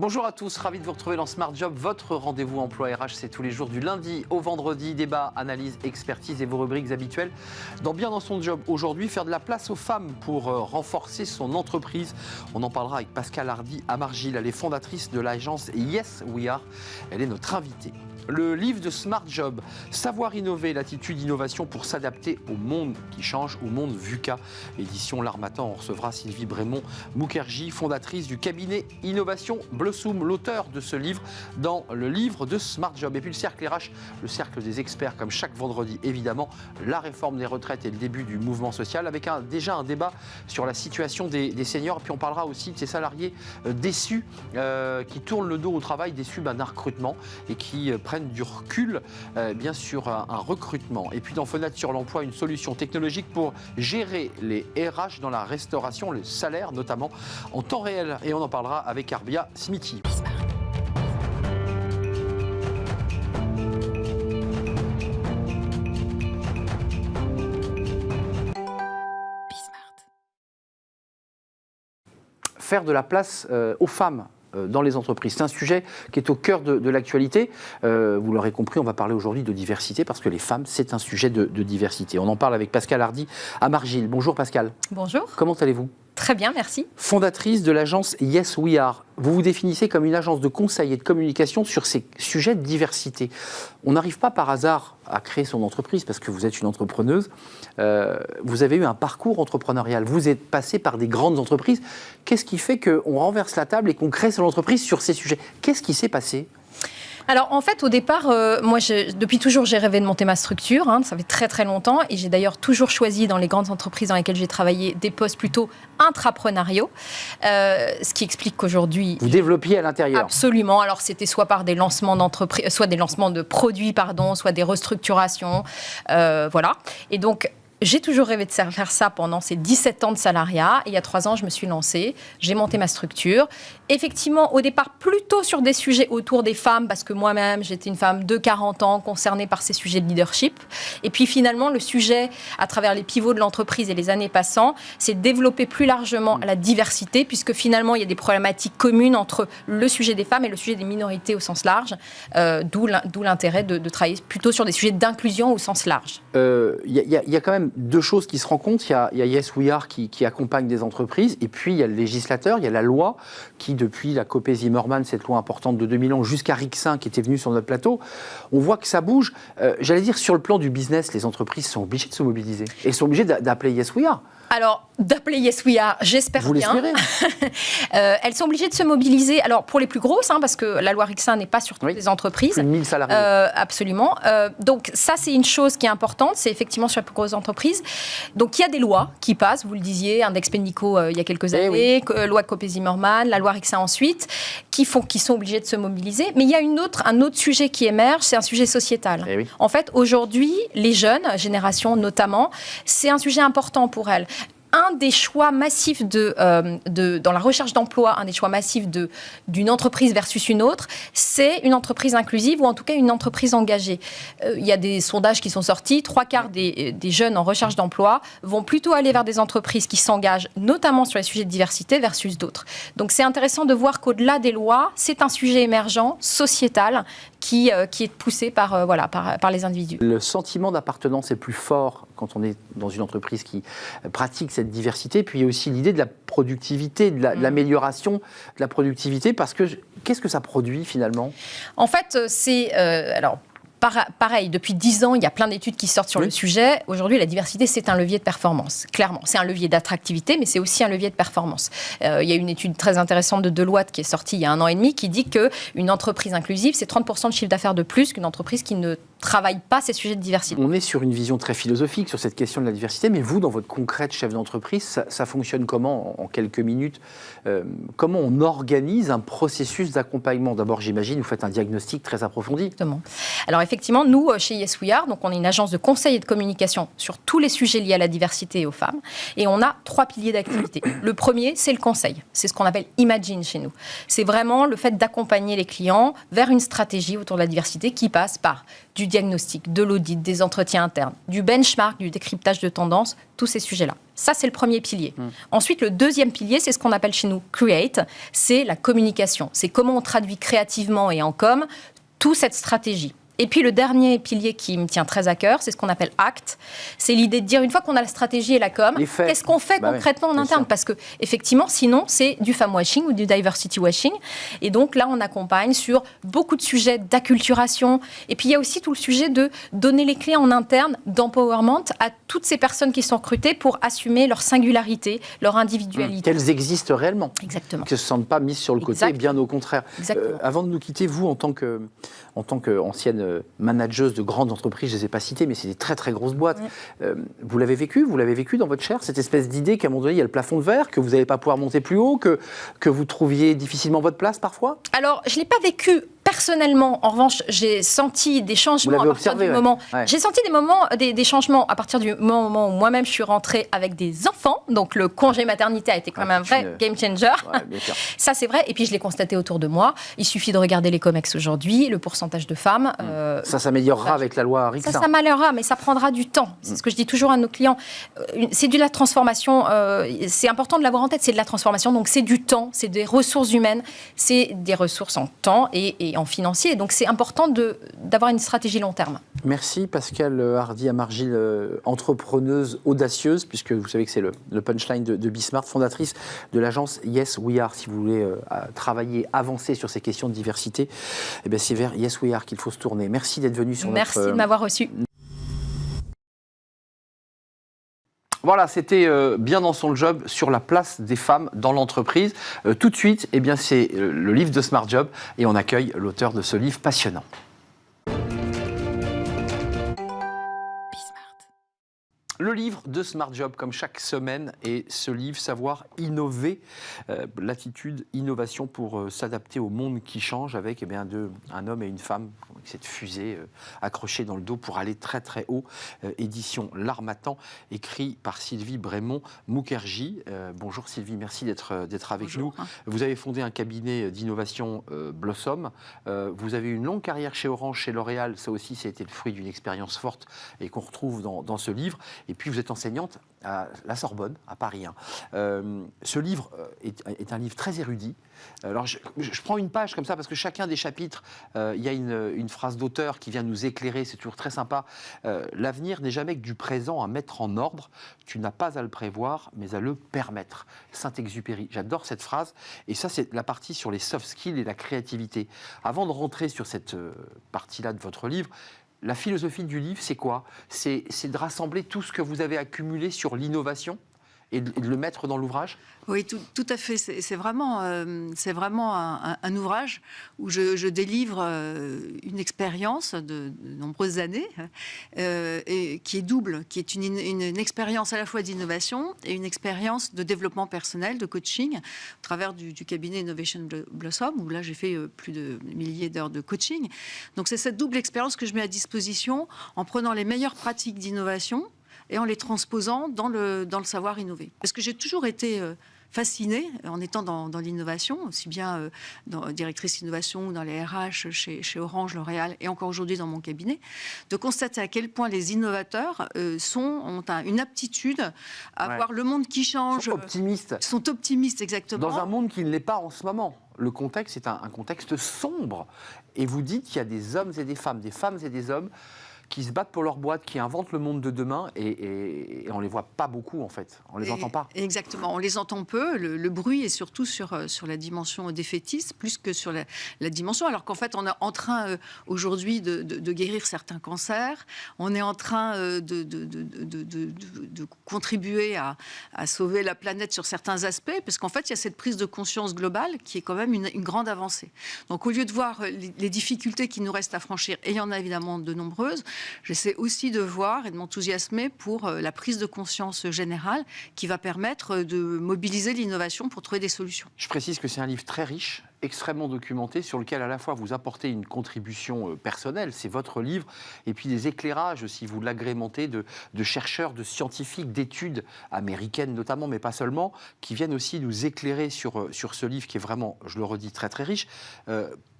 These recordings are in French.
Bonjour à tous, ravi de vous retrouver dans Smart Job, votre rendez-vous emploi RH, c'est tous les jours du lundi au vendredi, débat, analyse, expertise et vos rubriques habituelles. Dans son job aujourd'hui, faire de la place aux femmes pour renforcer son entreprise. On en parlera avec Pascale Hardy Amargil, elle est fondatrice de l'agence Yes We Are, elle est notre invitée. Le livre de Smart Job, Savoir innover, l'attitude innovation pour s'adapter au monde qui change, au monde VUCA. Édition L'Harmattan, on recevra Sylvie Brémond-Mukherjee, fondatrice du cabinet Innovation Blossom, l'auteur de ce livre dans le livre de Smart Job. Et puis le cercle RH, le cercle des experts, comme chaque vendredi évidemment, la réforme des retraites et le début du mouvement social, avec déjà un débat sur la situation des seniors. Et puis on parlera aussi de ces salariés déçus qui tournent le dos au travail, déçus d'un recrutement et qui prennent du recul bien sûr un recrutement. Et puis dans Fenêtre sur l'emploi, une solution technologique pour gérer les RH dans la restauration, le salaire notamment en temps réel. Et on en parlera avec Arbia Smithy. Faire de la place aux femmes dans les entreprises. C'est un sujet qui est au cœur de l'actualité. Vous l'aurez compris, on va parler aujourd'hui de diversité parce que les femmes, c'est un sujet de diversité. On en parle avec Pascale Hardy Amargil. Bonjour Pascale. Bonjour. Comment allez-vous ? Très bien, merci. Fondatrice de l'agence Yes We Are. Vous vous définissez comme une agence de conseil et de communication sur ces sujets de diversité. On n'arrive pas par hasard à créer son entreprise parce que vous êtes une entrepreneuse. Vous avez eu un parcours entrepreneurial. Vous êtes passé par des grandes entreprises. Qu'est-ce qui fait qu'on renverse la table et qu'on crée son entreprise sur ces sujets ? Qu'est-ce qui s'est passé ? Alors en fait au départ, moi depuis toujours j'ai rêvé de monter ma structure, ça fait très très longtemps et j'ai d'ailleurs toujours choisi dans les grandes entreprises dans lesquelles j'ai travaillé des postes plutôt intrapreneuriaux, ce qui explique qu'aujourd'hui... Vous développiez à l'intérieur ? Absolument, alors c'était soit par des lancements d'entreprises, soit des lancements de produits, soit des restructurations, voilà. Et donc... J'ai toujours rêvé de faire ça pendant ces 17 ans de salariat. Et il y a 3 ans, je me suis lancée. J'ai monté ma structure. Effectivement, au départ, plutôt sur des sujets autour des femmes, parce que moi-même, j'étais une femme de 40 ans concernée par ces sujets de leadership. Et puis finalement, le sujet, à travers les pivots de l'entreprise et les années passant, c'est développer plus largement la diversité, puisque finalement, il y a des problématiques communes entre le sujet des femmes et le sujet des minorités au sens large. D'où l'intérêt de travailler plutôt sur des sujets d'inclusion au sens large. Il y a quand même 2 choses qui se rencontrent. Il y a Yes We Are qui accompagne des entreprises et puis il y a le législateur, il y a la loi qui, depuis la Copé-Zimmermann, cette loi importante de 2011, jusqu'à Rixin qui était venu sur notre plateau, on voit que ça bouge. J'allais dire, sur le plan du business, les entreprises sont obligées de se mobiliser et sont obligées d'appeler Yes We Are. Alors, d'appeler Yes We Are, j'espère Vous bien. l'espérez. Elles sont obligées de se mobiliser. Alors, pour les plus grosses, parce que la loi Rixin n'est pas sur toutes les entreprises. Plus de 1000 salariés. Absolument. Donc, ça, c'est une chose qui est importante. C'est effectivement sur les plus grosses entreprises. Donc, il y a des lois qui passent. Vous le disiez, Index Pénico il y a quelques années, loi Copé-Zimmermann, la loi Rixin ensuite, qui sont obligées de se mobiliser. Mais il y a un autre sujet qui émerge, c'est un sujet sociétal. En fait, aujourd'hui, les jeunes, générations notamment, c'est un sujet important pour elles. Un des choix massifs dans la recherche d'emploi, un des choix massifs d'une entreprise versus une autre, c'est une entreprise inclusive ou en tout cas une entreprise engagée. Il y a des sondages qui sont sortis, 3/4 des jeunes en recherche d'emploi vont plutôt aller vers des entreprises qui s'engagent notamment sur les sujets de diversité versus d'autres. Donc c'est intéressant de voir qu'au-delà des lois, c'est un sujet émergent, sociétal, qui est poussé par les individus. Le sentiment d'appartenance est plus fort quand on est dans une entreprise qui pratique cette diversité. Puis il y a aussi l'idée de la productivité, de l'amélioration de la productivité, parce que qu'est-ce que ça produit finalement ? En fait, c'est... Pareil, depuis 10 ans, il y a plein d'études qui sortent sur le sujet. Aujourd'hui, la diversité, c'est un levier de performance. Clairement, c'est un levier d'attractivité, mais c'est aussi un levier de performance. Il y a une étude très intéressante de Deloitte qui est sortie il y a 1 an et demi qui dit qu'une entreprise inclusive, c'est 30% de chiffre d'affaires de plus qu'une entreprise qui ne travaille pas ces sujets de diversité. On est sur une vision très philosophique sur cette question de la diversité, mais vous, dans votre concret de chef d'entreprise, ça fonctionne comment en quelques minutes ? Comment on organise un processus d'accompagnement ? D'abord, j'imagine, vous faites un diagnostic très approfondi. Exactement. Alors effectivement, nous, chez Yes We Are, donc on est une agence de conseil et de communication sur tous les sujets liés à la diversité et aux femmes, et on a 3 piliers d'activité. Le premier, c'est le conseil. C'est ce qu'on appelle Imagine chez nous. C'est vraiment le fait d'accompagner les clients vers une stratégie autour de la diversité qui passe par du diagnostic, de l'audit, des entretiens internes, du benchmark, du décryptage de tendances, tous ces sujets-là. Ça, c'est le premier pilier. Ensuite, le deuxième pilier, c'est ce qu'on appelle chez nous create, c'est la communication. C'est comment on traduit créativement et en com toute cette stratégie. Et puis le dernier pilier qui me tient très à cœur, c'est ce qu'on appelle ACT. C'est l'idée de dire, une fois qu'on a la stratégie et la com, qu'est-ce qu'on fait concrètement en interne ? Parce que effectivement, sinon, c'est du femme washing ou du diversity washing. Et donc là, on accompagne sur beaucoup de sujets d'acculturation. Et puis il y a aussi tout le sujet de donner les clés en interne d'empowerment à toutes ces personnes qui sont recrutées pour assumer leur singularité, leur individualité. Qu'elles existent réellement. Exactement. Qu'elles ne se sentent pas mises sur le côté, bien au contraire. Avant de nous quitter, vous, en tant qu'ancienne manageuse de grandes entreprises, je ne les ai pas citées, mais c'est des très très grosses boîtes. Vous l'avez vécu dans votre chair, cette espèce d'idée qu'à un moment donné, il y a le plafond de verre, que vous n'allez pas pouvoir monter plus haut, que vous trouviez difficilement votre place parfois ? Alors, je ne l'ai pas vécu personnellement. En revanche, j'ai senti des changements à partir du moment. J'ai senti des changements à partir du moment où moi-même je suis rentrée avec des enfants. Donc le congé maternité a été quand même un vrai game changer. Ça, c'est vrai. Et puis je l'ai constaté autour de moi. Il suffit de regarder les COMEX aujourd'hui, le pourcentage de femmes. Ça s'améliorera avec la loi Rixin. Ça s'améliorera, mais ça prendra du temps. C'est ce que je dis toujours à nos clients. C'est de la transformation. C'est important de l'avoir en tête. C'est de la transformation. Donc c'est du temps, c'est des ressources humaines, c'est des ressources en temps et en financier. Donc c'est important d'avoir une stratégie long terme. Merci Pascale Hardy-Amargil, entrepreneuse audacieuse, puisque vous savez que c'est le punchline de Bismart, fondatrice de l'agence Yes We Are. Si vous voulez travailler, avancer sur ces questions de diversité, eh bien c'est vers Yes We Are qu'il faut se tourner. Merci d'être venu sur Merci de m'avoir reçu. Voilà, c'était bien dans son job sur la place des femmes dans l'entreprise. Tout de suite, eh bien, c'est le livre de Smart Job et on accueille l'auteur de ce livre passionnant. Le livre de Smart Job, comme chaque semaine, est ce livre Savoir innover, l'attitude, innovation pour s'adapter au monde qui change avec un homme et une femme, avec cette fusée accrochée dans le dos pour aller très très haut. Édition L'Harmattan, écrit par Sylvie Brémond-Mukherjee. Bonjour Sylvie, merci d'être avec nous. Vous avez fondé un cabinet d'innovation Blossom. Vous avez une longue carrière chez Orange, chez L'Oréal. Ça aussi, ça a été le fruit d'une expérience forte et qu'on retrouve dans ce livre. Et puis, vous êtes enseignante à la Sorbonne, à Paris. Ce livre est un livre très érudit. Alors, je prends une page comme ça, parce que chacun des chapitres, il y a une phrase d'auteur qui vient nous éclairer. C'est toujours très sympa. L'avenir n'est jamais que du présent à mettre en ordre. Tu n'as pas à le prévoir, mais à le permettre. Saint-Exupéry. J'adore cette phrase. Et ça, c'est la partie sur les soft skills et la créativité. Avant de rentrer sur cette partie-là de votre livre, la philosophie du livre, c'est quoi ? C'est de rassembler tout ce que vous avez accumulé sur l'innovation et de le mettre dans l'ouvrage ? Oui, tout à fait. C'est vraiment un ouvrage où je délivre une expérience de nombreuses années et qui est double, qui est une expérience à la fois d'innovation et une expérience de développement personnel, de coaching, au travers du cabinet Innovation Blossom, où là j'ai fait plus de milliers d'heures de coaching. Donc c'est cette double expérience que je mets à disposition en prenant les meilleures pratiques d'innovation et en les transposant dans le savoir innover. Parce que j'ai toujours été fascinée, en étant dans l'innovation, aussi bien directrice innovation ou dans les RH chez Orange, L'Oréal, et encore aujourd'hui dans mon cabinet, de constater à quel point les innovateurs ont une aptitude à voir le monde qui change. Sont optimistes, exactement. Dans un monde qui ne l'est pas en ce moment. Le contexte est un contexte sombre. Et vous dites qu'il y a des hommes et des femmes et des hommes qui se battent pour leur boîte, qui inventent le monde de demain, et on ne les voit pas beaucoup, en fait. On ne les entend pas. Exactement. On les entend peu. Le bruit est surtout sur la dimension défaitiste, plus que sur la dimension, alors qu'en fait, on est en train, aujourd'hui, de guérir certains cancers. On est en train de contribuer à sauver la planète sur certains aspects, parce qu'en fait, il y a cette prise de conscience globale qui est quand même une grande avancée. Donc, au lieu de voir les difficultés qui nous restent à franchir, et il y en a évidemment de nombreuses, j'essaie aussi de voir et de m'enthousiasmer pour la prise de conscience générale qui va permettre de mobiliser l'innovation pour trouver des solutions. Je précise que c'est un livre très riche, extrêmement documenté, sur lequel à la fois vous apportez une contribution personnelle, c'est votre livre, et puis des éclairages, si vous l'agrémentez, de chercheurs, de scientifiques, d'études américaines notamment, mais pas seulement, qui viennent aussi nous éclairer sur ce livre qui est vraiment, je le redis, très très riche.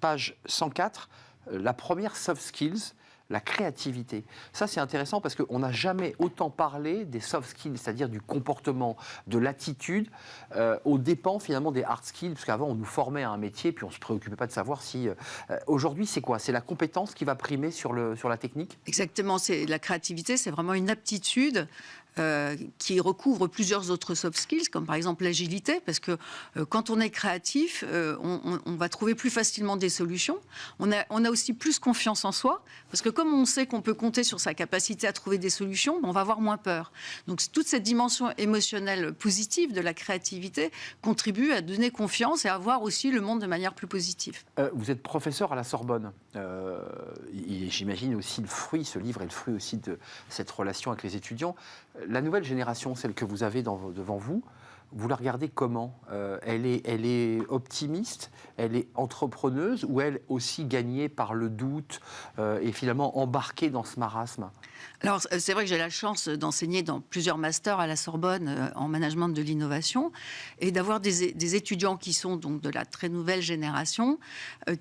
Page 104, la première soft skills, la créativité. Ça, c'est intéressant parce qu'on n'a jamais autant parlé des soft skills, c'est-à-dire du comportement, de l'attitude, aux dépens finalement des hard skills, parce qu'avant, on nous formait à un métier, puis on ne se préoccupait pas de savoir si... Aujourd'hui, c'est quoi? C'est la compétence qui va primer sur la technique? Exactement, c'est la créativité, c'est vraiment une aptitude qui recouvre plusieurs autres soft skills, comme par exemple l'agilité, parce que quand on est créatif, on va trouver plus facilement des solutions. On a aussi plus confiance en soi, parce que comme on sait qu'on peut compter sur sa capacité à trouver des solutions, on va avoir moins peur. Donc toute cette dimension émotionnelle positive de la créativité contribue à donner confiance et à voir aussi le monde de manière plus positive. Vous êtes professeur à la Sorbonne. J'imagine aussi ce livre est le fruit aussi de cette relation avec les étudiants. La nouvelle génération, celle que vous avez devant vous, vous la regardez comment? Elle est optimiste, elle est entrepreneuse, ou elle aussi gagnée par le doute et finalement embarquée dans ce marasme? Alors, c'est vrai que j'ai la chance d'enseigner dans plusieurs masters à la Sorbonne en management de l'innovation et d'avoir des étudiants qui sont donc de la très nouvelle génération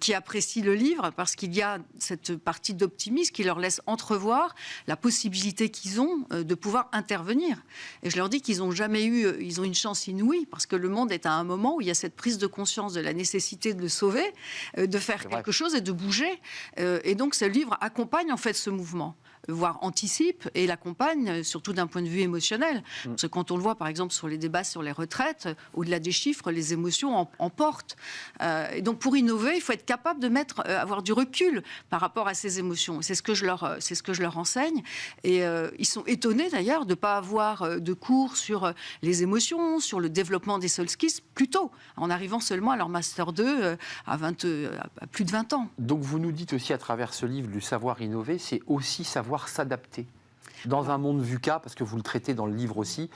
qui apprécient le livre parce qu'il y a cette partie d'optimisme qui leur laisse entrevoir la possibilité qu'ils ont de pouvoir intervenir. Et je leur dis qu'ils ont une chance inouïe parce que le monde est à un moment où il y a cette prise de conscience de la nécessité de le sauver, de faire quelque chose et de bouger. Et donc, ce livre accompagne en fait ce mouvement, voire anticipe et l'accompagne, surtout d'un point de vue émotionnel. Parce que quand on le voit, par exemple, sur les débats sur les retraites, au-delà des chiffres, les émotions emportent. Et donc, pour innover, il faut être capable de avoir du recul par rapport à ces émotions. C'est ce que je leur enseigne. Et ils sont étonnés, d'ailleurs, de ne pas avoir de cours sur les émotions, sur le développement des soft skills, plus tôt, en arrivant seulement à leur Master 2 à plus de 20 ans. Donc, vous nous dites aussi, à travers ce livre, du savoir innover, c'est aussi savoir s'adapter dans un monde VUCA, parce que vous le traitez dans le livre aussi,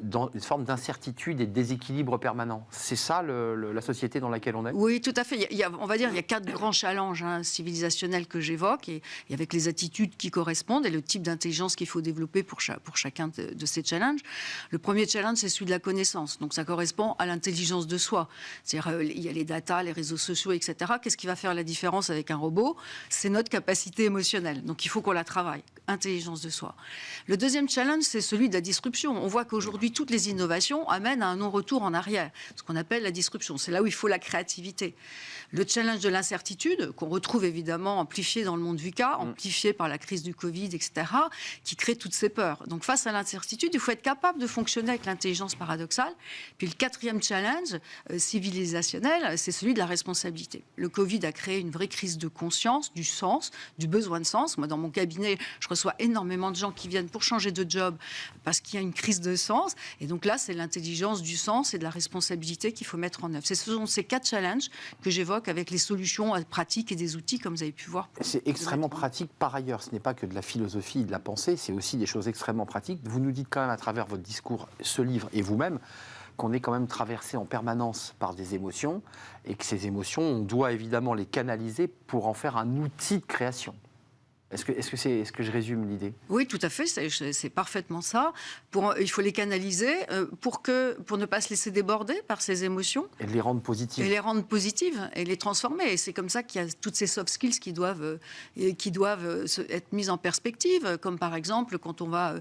dans une forme d'incertitude et de déséquilibre permanent. C'est ça la société dans laquelle on est? Oui, tout à fait. On va dire il y a 4 grands challenges civilisationnels que j'évoque, et avec les attitudes qui correspondent et le type d'intelligence qu'il faut développer pour chacun de ces challenges. Le premier challenge, c'est celui de la connaissance. Donc ça correspond à l'intelligence de soi. C'est-à-dire, il y a les data, les réseaux sociaux, etc. Qu'est-ce qui va faire la différence avec un robot? C'est notre capacité émotionnelle. Donc il faut qu'on la travaille. Intelligence de soi. Le deuxième challenge, c'est celui de la disruption. On voit qu'aujourd'hui, toutes les innovations amènent à un non-retour en arrière, ce qu'on appelle la disruption. C'est là où il faut la créativité. Le challenge de l'incertitude, qu'on retrouve évidemment amplifié dans le monde VUCA, amplifié par la crise du Covid, etc., qui crée toutes ces peurs. Donc face à l'incertitude, il faut être capable de fonctionner avec l'intelligence paradoxale. Puis le quatrième challenge civilisationnel, c'est celui de la responsabilité. Le Covid a créé une vraie crise de conscience, du sens, du besoin de sens. Moi, dans mon cabinet, je reçois énormément de gens qui viennent pour changer de job parce qu'il y a une crise de sens. Et donc là, c'est l'intelligence du sens et de la responsabilité qu'il faut mettre en œuvre. Ce sont ces 4 challenges que j'évoque avec les solutions pratiques et des outils, comme vous avez pu voir. C'est extrêmement pratique par ailleurs. Ce n'est pas que de la philosophie et de la pensée, c'est aussi des choses extrêmement pratiques. Vous nous dites quand même à travers votre discours, ce livre et vous-même, qu'on est quand même traversé en permanence par des émotions et que ces émotions, on doit évidemment les canaliser pour en faire un outil de création. Est-ce que je résume l'idée? Oui, tout à fait, c'est parfaitement ça. Il faut les canaliser pour ne pas se laisser déborder par ces émotions. Et de les rendre positives. Et les rendre positives et les transformer. Et c'est comme ça qu'il y a toutes ces soft skills qui doivent être mises en perspective, comme par exemple quand on va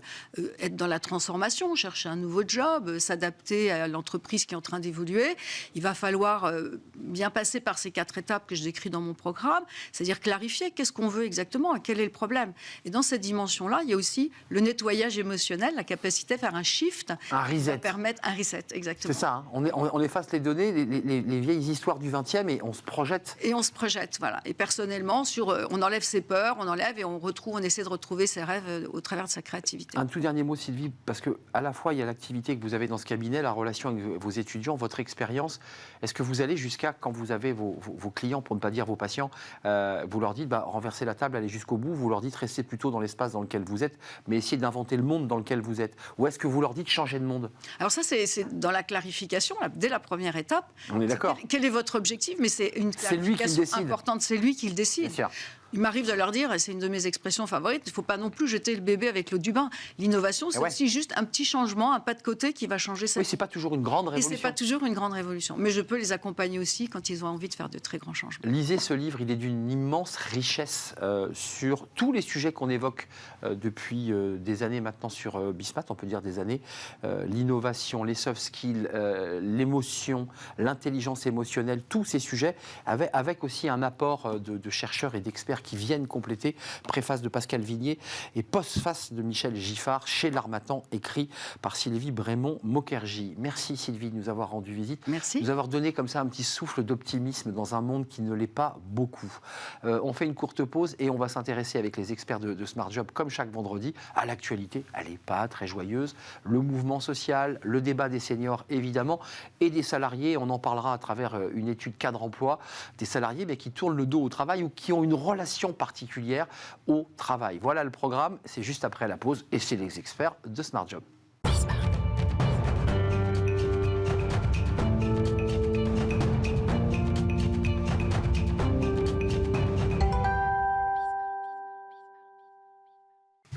être dans la transformation, chercher un nouveau job, s'adapter à l'entreprise qui est en train d'évoluer. Il va falloir bien passer par ces 4 étapes que je décris dans mon programme, c'est-à-dire clarifier qu'est-ce qu'on veut exactement, quel est le problème. Et dans cette dimension-là, il y a aussi le nettoyage émotionnel, la capacité à faire un shift. Un reset. Permettre un reset, exactement. C'est ça, hein. On efface les données, les vieilles histoires du 20e et on se projette. Et on se projette, voilà. Et personnellement, on enlève ses peurs, et on essaie de retrouver ses rêves au travers de sa créativité. Un tout dernier mot, Sylvie, parce qu'à la fois, il y a l'activité que vous avez dans ce cabinet, la relation avec vos étudiants, votre expérience. Est-ce que vous allez jusqu'à, quand vous avez vos clients, pour ne pas dire vos patients, vous leur dites, renversez la table, allez jusqu'au bout, vous leur dites, restez plutôt dans l'espace dans lequel vous êtes, mais essayez d'inventer le monde dans lequel vous êtes? Ou est-ce que vous leur dites, changez de monde? Alors ça, c'est dans la clarification, dès la première étape. On est d'accord. Quel est votre objectif? Mais c'est une clarification importante, c'est lui qui le décide. Bien sûr. Il m'arrive de leur dire, et c'est une de mes expressions favorites, il ne faut pas non plus jeter le bébé avec l'eau du bain. L'innovation, c'est aussi juste un petit changement, un pas de côté qui va changer sa vie. Oui, c'est pas toujours une grande révolution. Et c'est pas toujours une grande révolution. Mais je peux les accompagner aussi quand ils ont envie de faire de très grands changements. Lisez ce livre, il est d'une immense richesse sur tous les sujets qu'on évoque depuis des années maintenant sur Bismat, on peut dire des années. L'innovation, les soft skills, l'émotion, l'intelligence émotionnelle, tous ces sujets, avec aussi un apport de chercheurs et d'experts qui viennent compléter. Préface de Pascal Vignier et postface de Michel Giffard chez l'Harmattan, écrit par Sylvie Brémond-Maukergy. Merci Sylvie de nous avoir rendu visite. Merci. De nous avoir donné comme ça un petit souffle d'optimisme dans un monde qui ne l'est pas beaucoup. On fait une courte pause et on va s'intéresser avec les experts de Smart Job, comme chaque vendredi, à l'actualité. Elle n'est pas très joyeuse. Le mouvement social, le débat des seniors évidemment, et des salariés. On en parlera à travers une étude cadre emploi, des salariés qui tournent le dos au travail ou qui ont une relation particulière au travail. Voilà le programme, c'est juste après la pause et c'est les experts de Smart Job.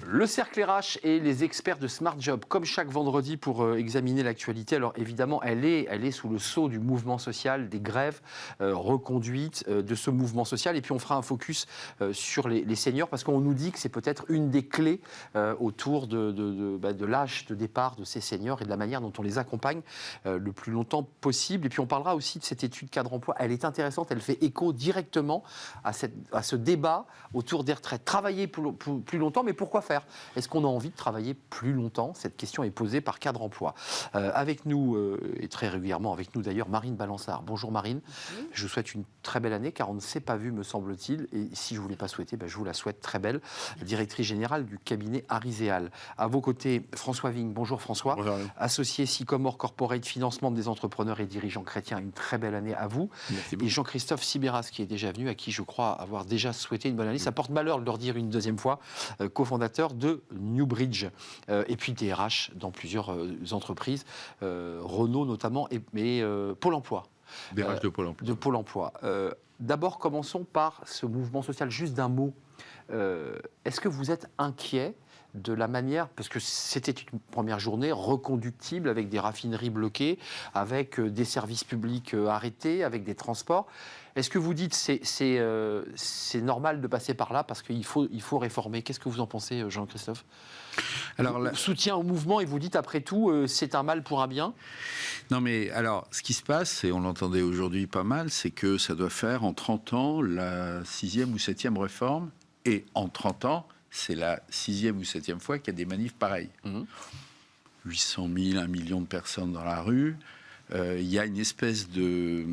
Le cercle RH et les experts de Smart Job, comme chaque vendredi, pour examiner l'actualité. Alors évidemment, elle est sous le sceau du mouvement social, des grèves reconduites de ce mouvement social. Et puis on fera un focus sur les seniors, parce qu'on nous dit que c'est peut-être une des clés autour de l'âge de départ de ces seniors et de la manière dont on les accompagne le plus longtemps possible. Et puis on parlera aussi de cette étude cadre emploi. Elle est intéressante, elle fait écho directement à ce débat autour des retraites. Travailler plus longtemps, mais pourquoi faire ? Est-ce qu'on a envie de travailler plus longtemps ? Cette question est posée par Cadre Emploi. Avec nous, et très régulièrement avec nous d'ailleurs, Marine Balançard. Bonjour Marine. Oui. Je vous souhaite une très belle année, car on ne s'est pas vu, me semble-t-il. Et si je ne vous l'ai pas souhaité, je vous la souhaite très belle. Directrice générale du cabinet Ariséal. À vos côtés, François Vigne. Bonjour François. Bonjour. Associé Sycomore Corporate, financement des entrepreneurs et dirigeants chrétiens. Une très belle année à vous. Merci beaucoup. Et Jean-Christophe Sibéras, qui est déjà venu, à qui je crois avoir déjà souhaité une bonne année. Ça porte malheur de leur dire une deuxième fois, cofondateur de Newbridge, et puis DRH dans plusieurs entreprises, Renault notamment, mais Pôle emploi. DRH de Pôle emploi. De Pôle emploi. D'abord, commençons par ce mouvement social, juste d'un mot. Est-ce que vous êtes inquiet de la manière, parce que c'était une première journée reconductible avec des raffineries bloquées, avec des services publics arrêtés, avec des transports. Est-ce que vous dites c'est normal de passer par là parce qu'il faut réformer ? Qu'est-ce que vous en pensez, Jean-Christophe ? Alors, soutien au mouvement, et vous dites après tout, c'est un mal pour un bien ? Non mais alors, ce qui se passe, et on l'entendait aujourd'hui pas mal, c'est que ça doit faire en 30 ans la 6e ou 7e réforme, et en 30 ans, c'est la 6e ou 7e fois qu'il y a des manifs pareils. 800 000, 1 million de personnes dans la rue. Il y a une espèce de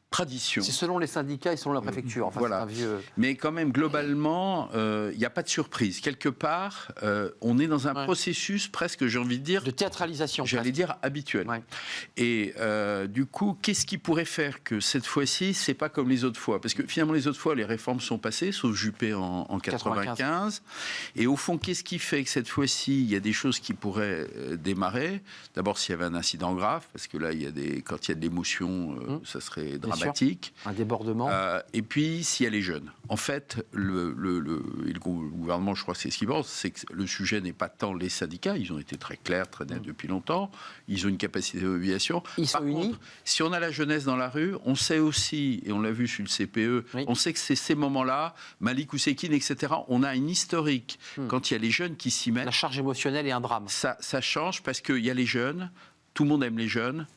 tradition. C'est selon les syndicats et selon la préfecture. Enfin, voilà. Mais quand même, globalement, il n'y a pas de surprise. Quelque part, on est dans un processus presque, j'ai envie de dire... De théâtralisation. J'allais dire habituel. Ouais. Et du coup, qu'est-ce qui pourrait faire que cette fois-ci, c'est pas comme les autres fois ? Parce que finalement, les autres fois, les réformes sont passées, sauf Juppé en 95. Et au fond, qu'est-ce qui fait que cette fois-ci, il y a des choses qui pourraient démarrer ? D'abord, s'il y avait un incident grave, parce que là, quand il y a de l'émotion, ça serait dramatique. Un débordement. Et puis, s'il y a les jeunes. En fait, le gouvernement, je crois que c'est ce qu'il pense, c'est que le sujet n'est pas tant les syndicats, ils ont été très clairs, très nets depuis longtemps, ils ont une capacité de mobilisation. Ils sont unis. Si on a la jeunesse dans la rue, on sait aussi, et on l'a vu sur le CPE, on sait que c'est ces moments-là, Malik Oussekine, etc., on a une historique. Quand il y a les jeunes qui s'y mettent... La charge émotionnelle est un drame. Ça change parce qu'il y a les jeunes, tout le monde aime les jeunes,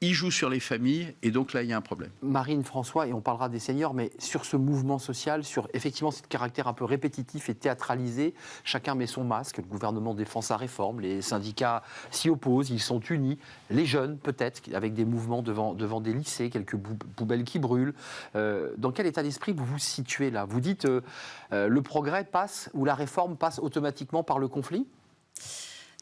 ils jouent sur les familles, et donc là, il y a un problème. Marine, François, et on parlera des seniors, mais sur ce mouvement social, sur effectivement ce caractère un peu répétitif et théâtralisé, chacun met son masque, le gouvernement défend sa réforme, les syndicats s'y opposent, ils sont unis, les jeunes peut-être, avec des mouvements devant des lycées, quelques poubelles qui brûlent. Dans quel état d'esprit vous vous situez là ? Vous dites le progrès passe, ou la réforme passe automatiquement par le conflit ?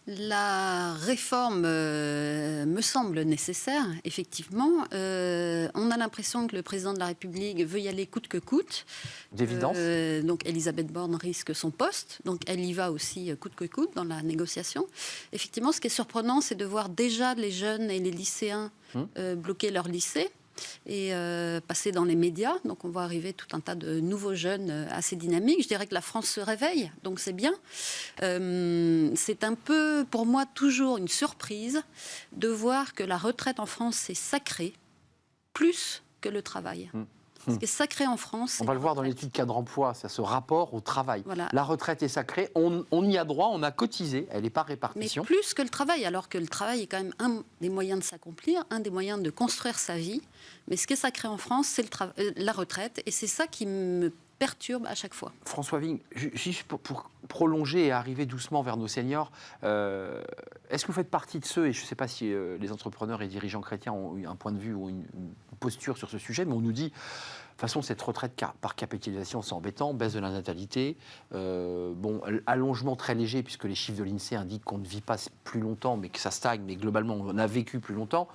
La réforme me semble nécessaire, effectivement. On a l'impression que le président de la République veut y aller coûte que coûte. D'évidence. Donc Elisabeth Borne risque son poste. Donc elle y va aussi coûte que coûte dans la négociation. Effectivement, ce qui est surprenant, c'est de voir déjà les jeunes et les lycéens bloquer leur lycée. et passer dans les médias. Donc on voit arriver tout un tas de nouveaux jeunes assez dynamiques. Je dirais que la France se réveille, donc c'est bien. C'est un peu, pour moi, toujours une surprise de voir que la retraite en France, c'est sacré, plus que le travail. Ce qui est sacré en France. On va le voir dans l'étude cadre emploi, c'est ce rapport au travail. Voilà. La retraite est sacrée, on y a droit, on a cotisé, elle n'est pas répartition. Mais plus que le travail, alors que le travail est quand même un des moyens de s'accomplir, un des moyens de construire sa vie. Mais ce qui est sacré en France, c'est la retraite. Et c'est ça qui me perturbe à chaque fois. François Vigne, juste pour prolonger et arriver doucement vers nos seniors, est-ce que vous faites partie de ceux, et je ne sais pas si les entrepreneurs et dirigeants chrétiens ont eu un point de vue ou une posture sur ce sujet, mais on nous dit, de toute façon, cette retraite par capitalisation, c'est embêtant, baisse de la natalité, allongement très léger, puisque les chiffres de l'INSEE indiquent qu'on ne vit pas plus longtemps, mais que ça stagne, mais globalement, on a vécu plus longtemps.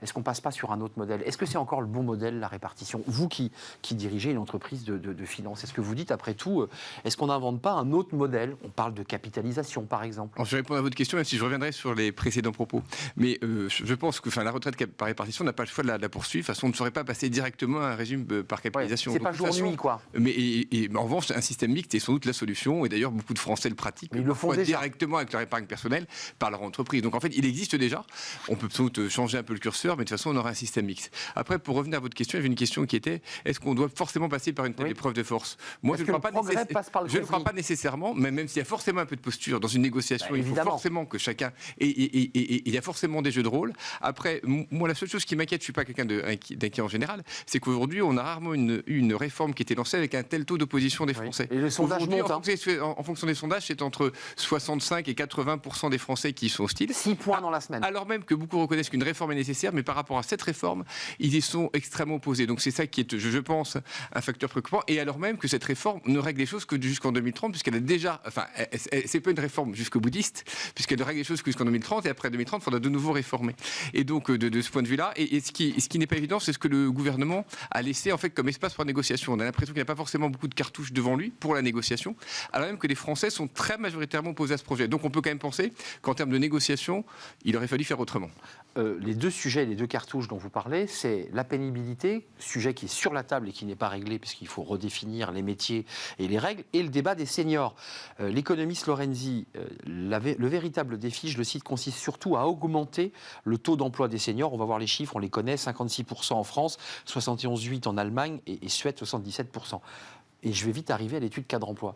Est-ce qu'on ne passe pas sur un autre modèle? Est-ce que c'est encore le bon modèle, la répartition? Vous qui dirigez une entreprise de finance, est-ce que vous dites, après tout, est-ce qu'on n'invente pas un autre modèle? On parle de capitalisation, par exemple. Alors, je vais répondre à votre question, même si je reviendrai sur les précédents propos. Mais je pense que la retraite par répartition, on n'a pas le choix de la poursuivre. De toute façon, on ne saurait pas passer directement à un régime par capitalisation. Ouais, c'est pas jour-nuit, quoi. Mais en revanche, un système mixte est sans doute la solution. Et d'ailleurs, beaucoup de Français le pratiquent. Mais ils le font déjà directement avec leur épargne personnelle par leur entreprise. Donc en fait, il existe déjà. On peut sans doute changer un peu le curseur, mais de toute façon, on aura un système mixte. Après, pour revenir à votre question, il y avait une question qui était, est-ce qu'on doit forcément passer par une telle épreuve de force? Moi, je ne le crois pas nécessairement, même s'il y a forcément un peu de posture dans une négociation. Il faut forcément que chacun... Et il y a forcément des jeux de rôle. Après, moi, la seule chose qui m'inquiète, je ne suis pas quelqu'un d'inquiet en général, c'est qu'aujourd'hui, on a rarement une réforme qui était lancée avec un tel taux d'opposition des Français. Et le sondage monte. En fonction des sondages, c'est entre 65 et 80% des Français qui y sont hostiles. 6 points dans la semaine. Alors même que beaucoup reconnaissent qu'une réforme est nécessaire, mais par rapport à cette réforme, ils y sont extrêmement opposés. Donc c'est ça qui est, je pense, un facteur préoccupant. Et alors même que cette réforme ne règle les choses que jusqu'en 2030, puisqu'elle a déjà... Enfin, c'est pas une réforme jusqu'au boutiste, puisqu'elle ne règle les choses que jusqu'en 2030, et après 2030, il faudra de nouveau réformer. Et donc, de ce point de vue-là, et ce qui n'est pas évident, c'est ce que le gouvernement a laissé, en fait, comme espace pour la négociation. On a l'impression qu'il n'y a pas forcément beaucoup de cartouches devant lui pour la négociation, alors même que les Français sont très majoritairement opposés à ce projet. Donc on peut quand même penser qu'en termes de négociation, il aurait fallu faire autrement. Les deux sujets, les deux cartouches dont vous parlez, c'est la pénibilité, sujet qui est sur la table et qui n'est pas réglé puisqu'il faut redéfinir les métiers et les règles, et le débat des seniors. L'économiste Lorenzi, le véritable défi, je le cite, consiste surtout à augmenter le taux d'emploi des seniors. On va voir les chiffres, on les connaît, 56% en France, 71,8% en Allemagne et Suède, 77%. Et je vais vite arriver à l'étude cadre emploi.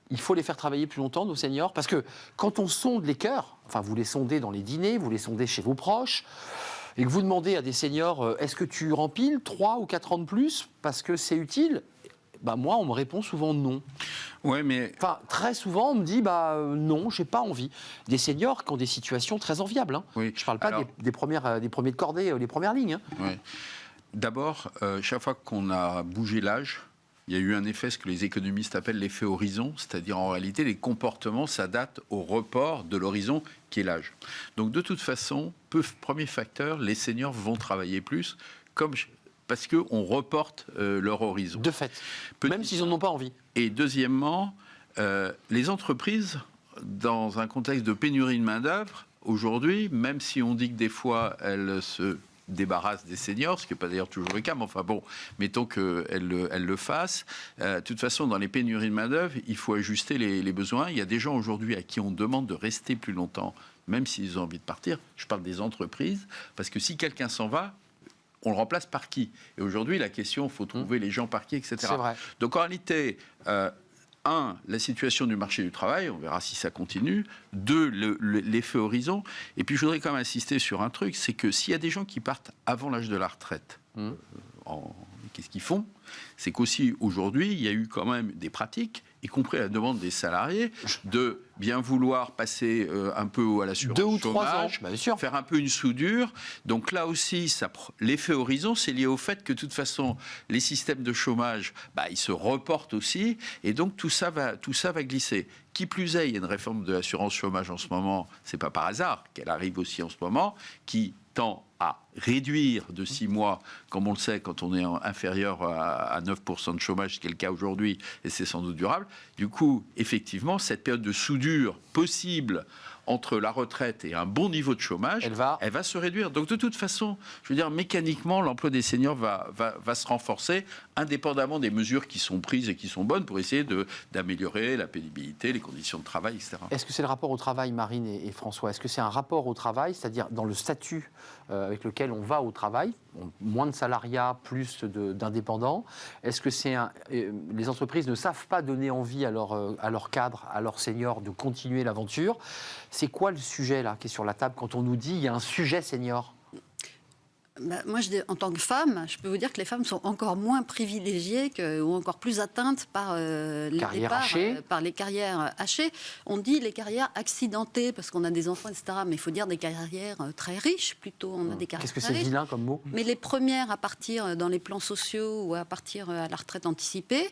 Il faut les faire travailler plus longtemps, nos seniors, parce que quand on sonde les cœurs, enfin vous les sondez dans les dîners, vous les sondez chez vos proches, et que vous demandez à des seniors, est-ce que tu rempiles 3 ou 4 ans de plus parce que c'est utile? Moi, on me répond souvent non. Ouais, mais... Enfin, très souvent, on me dit non, j'ai pas envie. Des seniors qui ont des situations très enviables. Hein. Oui. Je parle pas des premiers de cordée, les premières lignes. Hein. Oui. D'abord, chaque fois qu'on a bougé l'âge, il y a eu un effet, ce que les économistes appellent l'effet horizon, c'est-à-dire en réalité, les comportements s'adaptent au report de l'horizon qui est l'âge. Donc de toute façon, premier facteur, les seniors vont travailler plus, parce qu'on reporte leur horizon. De fait, même s'ils n'en ont pas envie. Et deuxièmement, les entreprises, dans un contexte de pénurie de main-d'œuvre, aujourd'hui, même si on dit que des fois elles se débarrasse des seniors, ce qui n'est pas d'ailleurs toujours le cas, mais enfin bon, mettons qu'elle le fasse. De toute façon, dans les pénuries de main-d'œuvre, il faut ajuster les besoins. Il y a des gens aujourd'hui à qui on demande de rester plus longtemps, même s'ils ont envie de partir. Je parle des entreprises, parce que si quelqu'un s'en va, on le remplace par qui? Et aujourd'hui, la question, il faut trouver les gens par qui, etc. C'est vrai. Donc en réalité, la situation du marché du travail, on verra si ça continue. 2, l'effet horizon. Et puis je voudrais quand même insister sur un truc, c'est que s'il y a des gens qui partent avant l'âge de la retraite, qu'est-ce qu'ils font? C'est qu'aussi aujourd'hui, il y a eu quand même des pratiques, y compris à la demande des salariés, de bien vouloir passer un peu à l'assurance 2 ou 3 chômage, ans, bien sûr. faire un peu une soudure. Donc là aussi, l'effet horizon, c'est lié au fait que de toute façon, les systèmes de chômage, ils se reportent aussi, et donc tout ça va glisser. Qui plus est, il y a une réforme de l'assurance chômage en ce moment, c'est pas par hasard qu'elle arrive aussi en ce moment, qui tend à réduire de 6 mois, comme on le sait, quand on est inférieur à 9% de chômage, ce qui est le cas aujourd'hui, et c'est sans doute durable. Du coup, effectivement, cette période de soudure possible entre la retraite et un bon niveau de chômage, elle va se réduire. Donc de toute façon, je veux dire, mécaniquement, l'emploi des seniors va se renforcer, indépendamment des mesures qui sont prises et qui sont bonnes pour essayer d'améliorer la pénibilité, les conditions de travail, etc. Est-ce que c'est le rapport au travail, Marine et François? Est-ce que c'est un rapport au travail, c'est-à-dire dans le statut avec lequel on va au travail, moins de salariat, plus d'indépendants? Est-ce que les entreprises ne savent pas donner envie à leurs cadres, à leurs seniors de continuer l'aventure? C'est quoi le sujet là qui est sur la table quand on nous dit qu'il y a un sujet senior? Moi, en tant que femme, je peux vous dire que les femmes sont encore moins privilégiées ou encore plus atteintes par les départs, par les carrières hachées. On dit les carrières accidentées parce qu'on a des enfants, etc. Mais il faut dire des carrières très riches plutôt. On a des carrières. Qu'est-ce que c'est vilain comme mot? Mais les premières à partir dans les plans sociaux ou à partir à la retraite anticipée,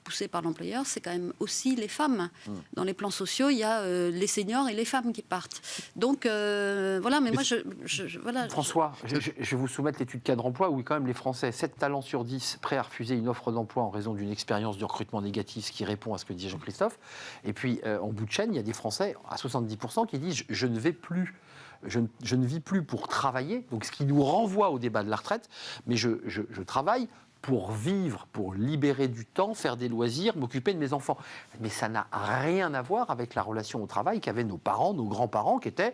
poussées par l'employeur, c'est quand même aussi les femmes. Dans les plans sociaux, il y a les seniors et les femmes qui partent. Donc voilà. Mais moi, voilà. François, je vais vous soumettre l'étude cadre emploi où quand même les Français, 7 talents sur 10 prêts à refuser une offre d'emploi en raison d'une expérience de recrutement négative, ce qui répond à ce que dit Jean-Christophe. Et puis en bout de chaîne, il y a des Français à 70% qui disent je ne vis plus pour travailler, donc ce qui nous renvoie au débat de la retraite, mais je travaille pour vivre, pour libérer du temps, faire des loisirs, m'occuper de mes enfants. Mais ça n'a rien à voir avec la relation au travail qu'avaient nos parents, nos grands-parents, qui étaient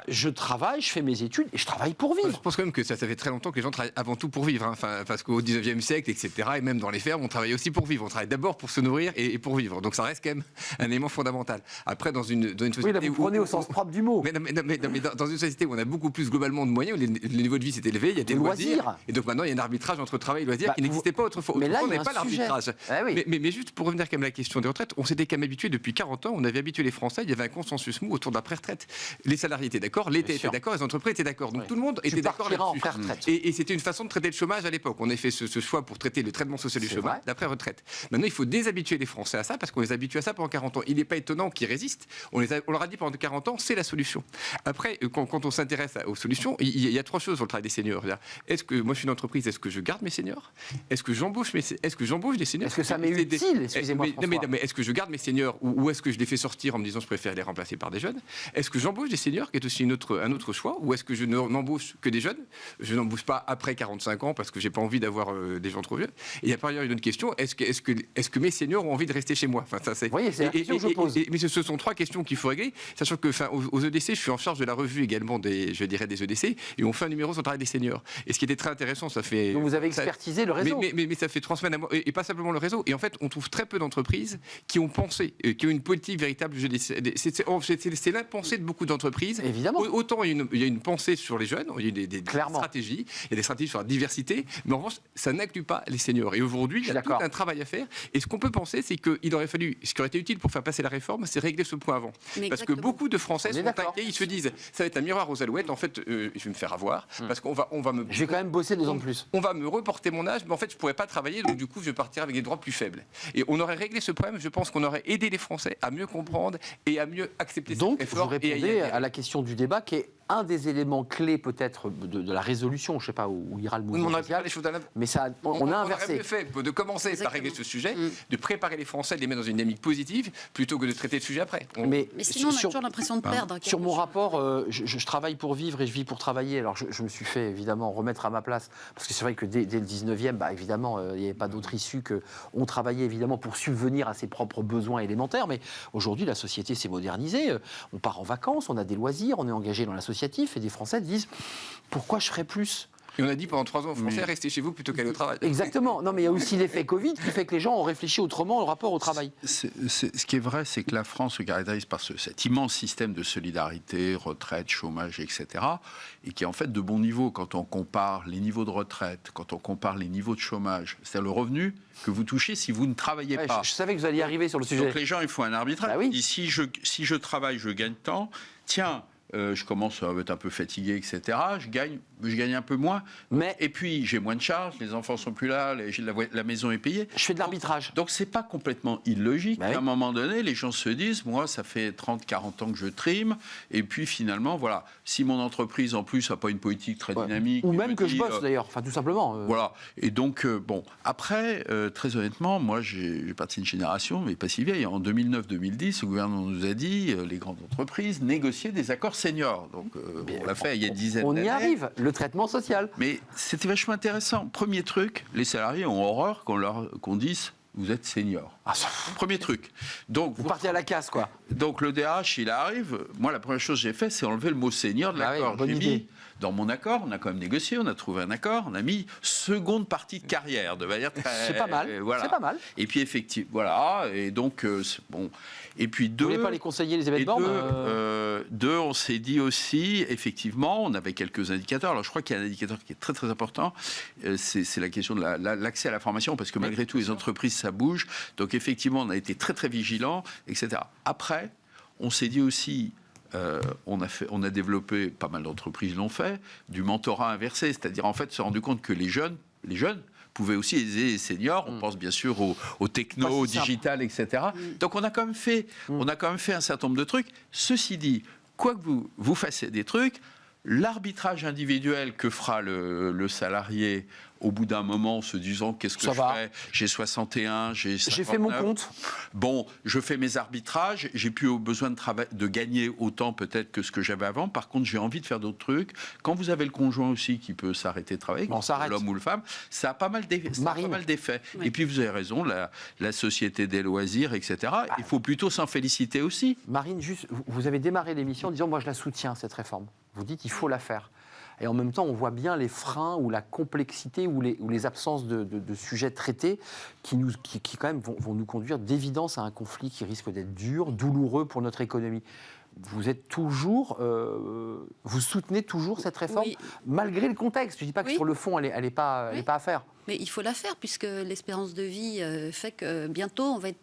je travaille, je fais mes études et je travaille pour vivre. Je pense quand même que ça fait très longtemps que les gens travaillent avant tout pour vivre. Enfin, parce qu'au 19e siècle, etc., et même dans les fermes, on travaille aussi pour vivre. On travaille d'abord pour se nourrir et pour vivre. Donc ça reste quand même un élément fondamental. Après, dans une société. Oui, là, vous prenez au sens propre du mot. Mais dans une société où on a beaucoup plus globalement de moyens, où le niveau de vie s'est élevé, il y a des loisirs. Et donc maintenant, il y a un arbitrage entre travail et loisirs qui n'existait pas autrefois. Mais là, on n'avait pas l'arbitrage. Mais juste pour revenir quand même à la question des retraites, on s'était quand même habitué depuis 40 ans, on avait habitué les Français, il y avait un consensus mou autour de la pré-retraite. Les salariés étaient d'accord, l'État était d'accord, les entreprises étaient d'accord. Donc tout le monde était d'accord là-dessus. Et c'était une façon de traiter le chomage à l'époque. On a fait ce choix pour traiter le traitement social du chômage d'après-retraite. Maintenant, il faut déshabituer les Français à ça parce qu'on les habitue à ça pendant 40 ans. Il n'est pas étonnant qu'ils résistent. On leur a dit pendant 40 ans, c'est la solution. Après, quand on s'intéresse aux solutions, il y a 3 choses sur le travail des seniors. Est-ce que moi je suis une entreprise, est-ce que je garde mes seniors? Est-ce que j'embauche des seniors? Est-ce que ça m'est utile? Excusez-moi, mais est-ce que je garde mes seniors ou est-ce que je les fais sortir en me disant je préfère les remplacer par des jeunes? Est-ce que j'embauche des seniors, qui est aussi un autre choix, ou est-ce que je n'embauche que des jeunes? Je n'embauche pas après 45 ans parce que j'ai pas envie d'avoir des gens trop vieux. Et il y a par ailleurs une autre question, est-ce que mes seniors ont envie de rester chez moi? Enfin, ça, c'est... Vous voyez, c'est la question que je pose. Mais ce sont 3 questions qu'il faut régler, sachant que aux EDC, je suis en charge de la revue également des EDC, et on fait un numéro sur le travail des seniors. Et ce qui était très intéressant, ça fait... Donc vous avez expertisé le réseau. Mais ça fait 3 semaines à moi, et pas simplement le réseau. Et en fait, on trouve très peu d'entreprises qui ont pensé, qui ont une politique véritable. C'est l'impensée de beaucoup d'entreprises. Évidemment. Autant il y a une pensée sur les jeunes, il y a des stratégies, il y a des stratégies sur la diversité, mais en revanche, ça n'inclut pas les seniors. Et aujourd'hui, il y a tout un travail à faire. Et ce qu'on peut penser, c'est qu'il aurait fallu, ce qui aurait été utile pour faire passer la réforme, c'est régler ce point avant. Parce que beaucoup de Français sont inquiets, ils se disent, ça va être un miroir aux alouettes, en fait, je vais me faire avoir, parce qu'on va me... Je vais quand même bosser 2 ans de plus. On va me reporter mon âge, mais en fait, je ne pourrais pas travailler, donc du coup, je vais partir avec des droits plus faibles. Et on aurait réglé ce problème, je pense qu'on aurait aidé les Français à mieux comprendre et à mieux accepter cette réforme. Donc, vous répondez à la question du débat qui est un des éléments clés peut-être de la résolution, je ne sais pas où ira le mouvement social, mais ça, on a inversé. On aurait mieux fait de commencer par régler ce sujet, de préparer les Français, de les mettre dans une dynamique positive, plutôt que de traiter le sujet après. Mais sinon, on a toujours l'impression de perdre. Sur mon rapport, je travaille pour vivre et je vis pour travailler. Alors, je me suis fait évidemment remettre à ma place, parce que c'est vrai que dès le 19e, évidemment, il n'y avait pas d'autre issue qu'on travaillait évidemment pour subvenir à ses propres besoins élémentaires. Mais aujourd'hui, la société s'est modernisée. On part en vacances, on a des loisirs, on est engagé dans l'associatif, et des Français disent pourquoi je ferais plus? Et on a dit pendant 3 ans aux Français, restez chez vous plutôt qu'aller au travail. Exactement. Non, mais il y a aussi l'effet Covid qui fait que les gens ont réfléchi autrement au rapport au travail. Ce qui est vrai, c'est que la France se caractérise par cet immense système de solidarité, retraite, chômage, etc., et qui est en fait de bon niveau quand on compare les niveaux de retraite, quand on compare les niveaux de chômage, c'est-à-dire le revenu que vous touchez si vous ne travaillez pas. Je savais que vous alliez arriver sur le sujet. Donc les gens, il faut un arbitrage. Bah oui. Si je travaille, je gagne tant. Tiens, je commence à être un peu fatigué, etc. Je gagne un peu moins. Et puis, j'ai moins de charges, les enfants sont plus là, la maison est payée. Je fais de l'arbitrage. Donc, c'est pas complètement illogique. À un moment donné, les gens se disent, moi, ça fait 30, 40 ans que je trime. Et puis, finalement, voilà, si mon entreprise, en plus, n'a pas une politique très dynamique... Ou même que je bosse, d'ailleurs. Enfin, tout simplement. Voilà. Et donc, bon, après, très honnêtement, moi, j'ai parti d'une génération, mais pas si vieille. En 2009-2010, le gouvernement nous a dit, les grandes entreprises, négocier des accords seniors. Donc, on l'a fait il y a une dizaine d'années. On y arrive, le traitement social. Mais c'était vachement intéressant. Premier truc, les salariés ont horreur qu'on dise vous êtes senior. Premier truc. Donc, vous partez à la casse, quoi. Donc le DRH, il arrive. Moi, la première chose que j'ai fait, c'est enlever le mot senior de l'accord. J'ai mis dans mon accord, on a quand même négocié, on a trouvé un accord, on a mis seconde partie de carrière, de manière très... C'est pas mal, voilà. C'est pas mal. Et puis effectivement, voilà, et donc, bon... Et puis vous voulez pas les conseiller, Elisabeth Borne deux, on s'est dit aussi, effectivement, on avait quelques indicateurs. Alors je crois qu'il y a un indicateur qui est très très important, c'est la question de l'accès à la formation, parce que malgré tout, les entreprises, ça bouge. Donc effectivement, on a été très très vigilants, etc. Après, on s'est dit aussi... on a développé, pas mal d'entreprises l'ont fait, du mentorat inversé, c'est-à-dire en fait se rendu compte que les jeunes pouvaient aussi aider les seniors. On pense bien sûr aux techno, au digital, etc. Donc on a quand même fait un certain nombre de trucs. Ceci dit, quoi que vous fassiez des trucs, l'arbitrage individuel que fera le salarié au bout d'un moment, en se disant qu'est-ce que je fais ? J'ai 61, j'ai 59. J'ai fait mon compte. Bon, je fais mes arbitrages, j'ai plus besoin de gagner autant peut-être que ce que j'avais avant. Par contre, j'ai envie de faire d'autres trucs. Quand vous avez le conjoint aussi qui peut s'arrêter de travailler, l'homme ou le femme, ça a pas mal d'effets. Oui. Et puis vous avez raison, la société des loisirs, etc. Il faut plutôt s'en féliciter aussi. Marine, juste, vous avez démarré l'émission en disant moi je la soutiens cette réforme. Vous dites il faut la faire. Et en même temps, on voit bien les freins ou la complexité ou les absences de sujets traités qui quand même vont nous conduire d'évidence à un conflit qui risque d'être dur, douloureux pour notre économie. Vous êtes toujours, vous soutenez toujours cette réforme, malgré le contexte. Je ne dis pas que sur le fond, elle n'est pas à faire. Mais il faut la faire, puisque l'espérance de vie fait que bientôt, on va être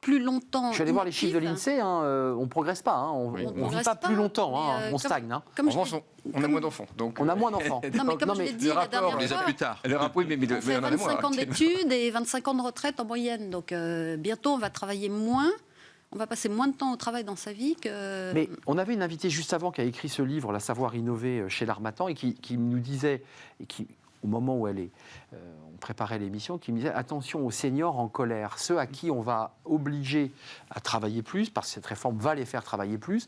plus longtemps. Je suis allé voir les chiffres de l'INSEE, on ne progresse pas, on ne vit pas plus longtemps, on stagne. En revanche, on a moins d'enfants. On a moins d'enfants. Non, mais comme je l'ai dit la dernière fois, plus tard. On fait 25 ans d'études et 25 ans de retraite en moyenne. Donc bientôt, on va travailler moins. On va passer moins de temps au travail dans sa vie que... Mais on avait une invitée juste avant qui a écrit ce livre, La Savoir Innover, chez l'Harmattan, et qui nous disait, au moment où on préparait l'émission, qui me disait attention aux seniors en colère, ceux à qui on va obliger à travailler plus, parce que cette réforme va les faire travailler plus.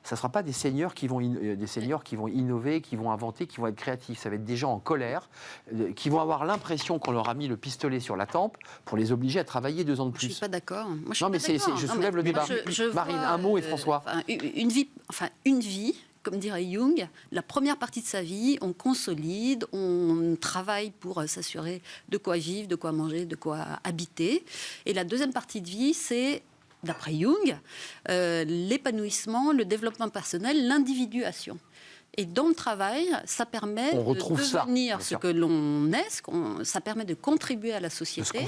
Ça ne sera pas des seniors qui vont innover, qui vont inventer, qui vont être créatifs. Ça va être des gens en colère, qui vont avoir l'impression qu'on leur a mis le pistolet sur la tempe pour les obliger à travailler 2 ans de plus. Je ne suis pas d'accord. Je soulève le débat. Marine, un mot et François. Une vie, comme dirait Jung, la première partie de sa vie, on consolide, on travaille pour s'assurer de quoi vivre, de quoi manger, de quoi habiter. Et la deuxième partie de vie, c'est, d'après Jung, l'épanouissement, le développement personnel, l'individuation. Et dans le travail, ça permet de devenir ce que l'on est, ça permet de contribuer à la société.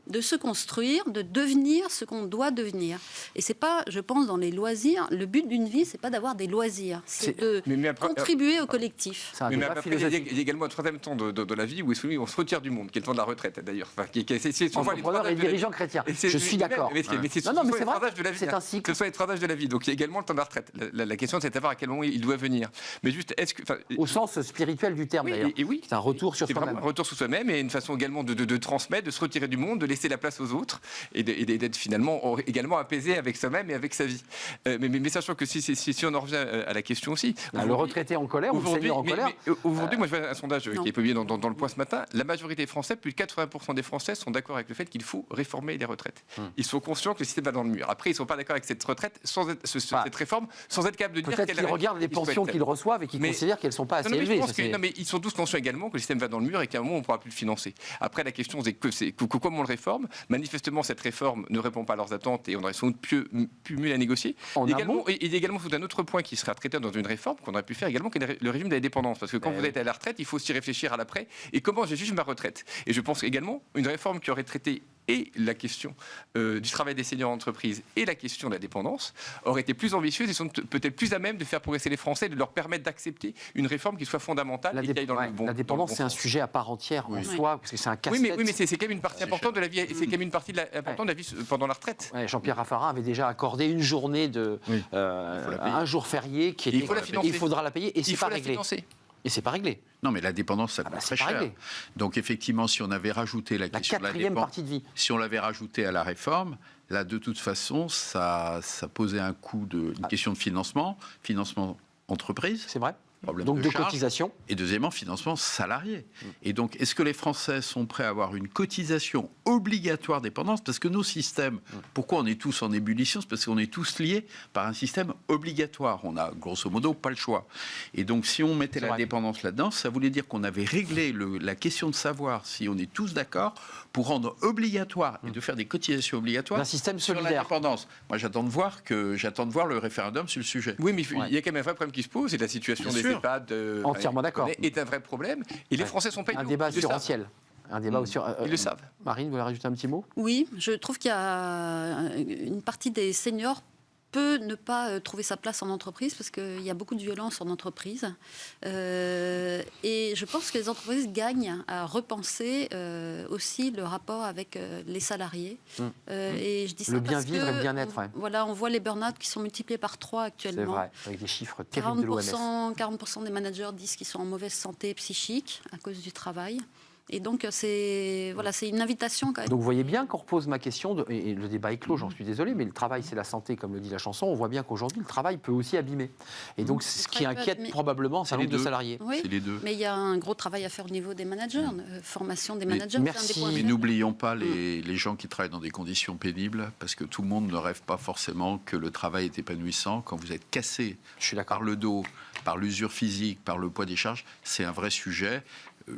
De se construire, de devenir ce qu'on doit devenir. Et c'est pas, je pense, dans les loisirs, le but d'une vie, c'est pas d'avoir des loisirs, c'est de contribuer au collectif. Mais après, il y a également un troisième temps de la vie où on se retire du monde, qui est le temps de la retraite d'ailleurs. Entrepreneur et dirigeant chrétien. Je suis d'accord. Mais c'est cycle. Ce sont les 3 âges de la vie. Donc il y a également le temps de la retraite. La question, c'est de savoir à quel moment il doit venir. Mais juste, au sens spirituel du terme, d'ailleurs. Oui, c'est un retour sur soi-même. Un retour sur soi-même et une façon également de transmettre, de se retirer du monde, de laisser la place aux autres et d'être finalement également apaisé avec soi-même et avec sa vie. Mais sachant que si on en revient à la question aussi... Le retraité en colère ou le senior en colère. Aujourd'hui, moi je vois un sondage qui est publié dans Le Point ce matin. La majorité des Français, plus de 80% des Français sont d'accord avec le fait qu'il faut réformer les retraites. Ils sont conscients que le système va dans le mur. Après, ils ne sont pas d'accord avec cette retraite, cette réforme, sans être capable de dire... Peut-être qu'ils regardent les pensions qu'ils reçoivent et qu'ils considèrent qu'elles ne sont pas assez élevées. Mais ils sont tous conscients également que le système va dans le mur et qu'à un moment, on ne pourra plus le financer. Après, la question, c'est comment on le réforme. Manifestement, cette réforme ne répond pas à leurs attentes et on aurait sans doute plus mieux la négocier. Il y a également tout un autre point qui sera traité dans une réforme qu'on aurait pu faire également, qui est le régime de la dépendance. Parce que quand vous êtes à la retraite, il faut aussi réfléchir à l'après et comment j'ai juste ma retraite. Et je pense également une réforme qui aurait traité et la question du travail des seniors en entreprise et la question de la dépendance auraient été plus ambitieuses et sont peut-être plus à même de faire progresser les Français et de leur permettre d'accepter une réforme qui soit fondamentale et qui aille dans le bon. La dépendance, c'est un sujet à part entière en soi, parce que c'est un casse-tête. Oui, mais c'est quand même une partie importante de la vie. C'est quand même une partie importante de la vie pendant la retraite. Ouais, Jean-Pierre Raffarin avait déjà accordé une journée un jour férié qui était. Il faudra la payer et c'est pas réglé. Et c'est pas réglé. Non, mais la dépendance, ça coûte très cher. Donc effectivement, si on avait rajouté la question de la dépendance, partie de vie. Si on l'avait rajouté à la réforme, là, de toute façon, ça posait une question de financement entreprise. C'est vrai. Problème donc de charge, cotisation. Et deuxièmement, financement salarié. Et donc, est-ce que les Français sont prêts à avoir une cotisation obligatoire dépendance? Parce que nos systèmes, pourquoi on est tous en ébullition? C'est parce qu'on est tous liés par un système obligatoire. On a, grosso modo, pas le choix. Et donc, si on mettait la dépendance là-dedans, ça voulait dire qu'on avait réglé la question de savoir si on est tous d'accord pour rendre obligatoire et de faire des cotisations obligatoires d'un système sur solidaire. La dépendance. Moi, j'attends de voir le référendum sur le sujet. Oui, mais il y a quand même un vrai problème qui se pose, c'est la situation des EHPAD entièrement d'accord. Est un vrai problème. Et les Français sont pas un débat assurantiel. Un débat ils le savent. Marine, vous voulez rajouter un petit mot? Oui, je trouve qu'il y a une partie des seniors peut ne pas trouver sa place en entreprise parce qu'il y a beaucoup de violence en entreprise. Et je pense que les entreprises gagnent à repenser aussi le rapport avec les salariés. Et je dis ça le bien parce vivre et le bien-être. Voilà, on voit les burn-out qui sont multipliés par 3 actuellement. C'est vrai, avec des chiffres terribles de l'OMS. 40% des managers disent qu'ils sont en mauvaise santé psychique à cause du travail. Et donc, c'est une invitation quand même. Donc, vous voyez bien qu'on repose ma question, et le débat est clos, j'en suis désolé, mais le travail, c'est la santé, comme le dit la chanson. On voit bien qu'aujourd'hui, le travail peut aussi abîmer. Et donc, ce qui inquiète probablement un certain nombre de salariés. Oui, c'est les deux. Mais il y a un gros travail à faire au niveau des managers, formation des managers. Merci. Mais n'oublions pas les gens qui travaillent dans des conditions pénibles, parce que tout le monde ne rêve pas forcément que le travail est épanouissant. Quand vous êtes cassé par le dos, par l'usure physique, par le poids des charges, c'est un vrai sujet.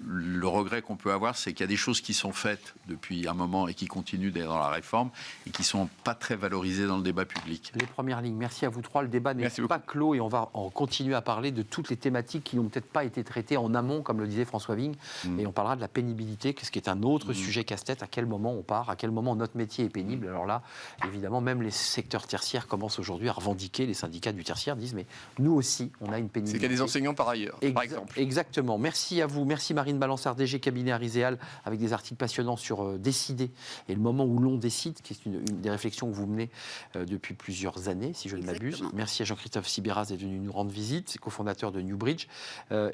Le regret qu'on peut avoir, c'est qu'il y a des choses qui sont faites depuis un moment et qui continuent d'ailleurs dans la réforme et qui ne sont pas très valorisées dans le débat public. Les premières lignes, merci à vous trois. Le débat n'est pas clos et on va en continuer à parler de toutes les thématiques qui n'ont peut-être pas été traitées en amont, comme le disait François Vigne. Et on parlera de la pénibilité, ce qui est un autre sujet casse-tête. À quel moment on part? À quel moment notre métier est pénible? Alors là, évidemment, même les secteurs tertiaires commencent aujourd'hui à revendiquer. Les syndicats du tertiaire disent, mais nous aussi, on a une pénibilité. C'est qu'il y a des enseignants par ailleurs, par exemple. Exactement. Merci à vous. Merci Marine Balançard, DG cabinet Ariséal, avec des articles passionnants sur décider et le moment où l'on décide, qui est une des réflexions que vous menez depuis plusieurs années, si je ne m'abuse. Merci à Jean-Christophe Sibéras d'être venu nous rendre visite, cofondateur de Newbridge,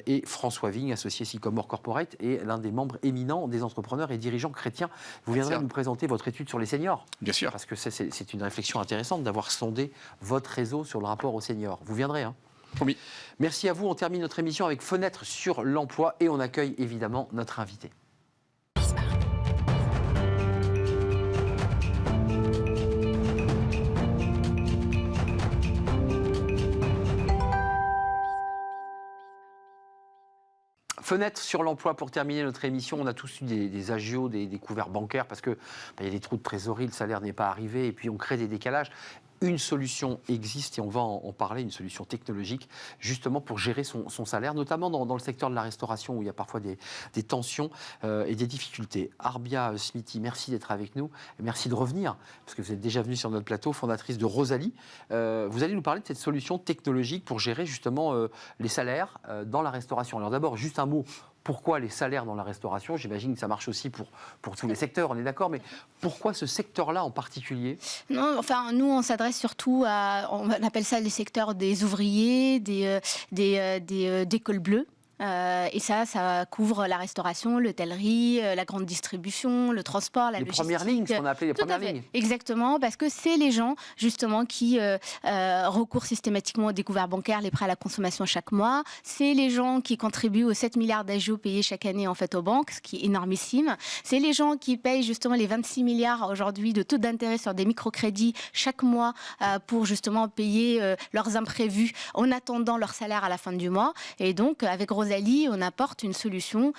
et François Vigne, associé Sycomore Corporate, et l'un des membres éminents des entrepreneurs et dirigeants chrétiens. Vous viendrez nous présenter votre étude sur les seniors. Bien sûr. Parce que c'est une réflexion intéressante d'avoir sondé votre réseau sur le rapport aux seniors. Vous viendrez, hein? Promis. Merci à vous. On termine notre émission avec Fenêtre sur l'emploi et on accueille évidemment notre invité. Fenêtre sur l'emploi pour terminer notre émission. On a tous eu des agios, des couverts bancaires parce qu'il y a des trous de trésorerie, le salaire n'est pas arrivé et puis on crée des décalages. Une solution existe et on va en parler, une solution technologique, justement pour gérer son salaire, notamment dans le secteur de la restauration où il y a parfois des tensions et des difficultés. Arbia Smithy, merci d'être avec nous et merci de revenir, parce que vous êtes déjà venue sur notre plateau, fondatrice de Rosalie. Vous allez nous parler de cette solution technologique pour gérer justement les salaires dans la restauration. Alors d'abord, juste un mot. Pourquoi les salaires dans la restauration? J'imagine que ça marche aussi pour tous les secteurs, on est d'accord, mais pourquoi ce secteur-là en particulier? Non, enfin, nous, on s'adresse surtout on appelle ça les secteurs des ouvriers, des cols bleus. Et ça couvre la restauration, l'hôtellerie, la grande distribution, le transport, la logistique. Les premières lignes, ce qu'on a appelé les premières lignes. Exactement, parce que c'est les gens, justement, qui recourent systématiquement aux découvertes bancaires, les prêts à la consommation chaque mois. C'est les gens qui contribuent aux 7 milliards d'agios payés chaque année, en fait, aux banques, ce qui est énormissime. C'est les gens qui payent, justement, les 26 milliards aujourd'hui de taux d'intérêt sur des microcrédits chaque mois pour, justement, payer leurs imprévus en attendant leur salaire à la fin du mois. Et donc, avec Rosalie, on apporte une solution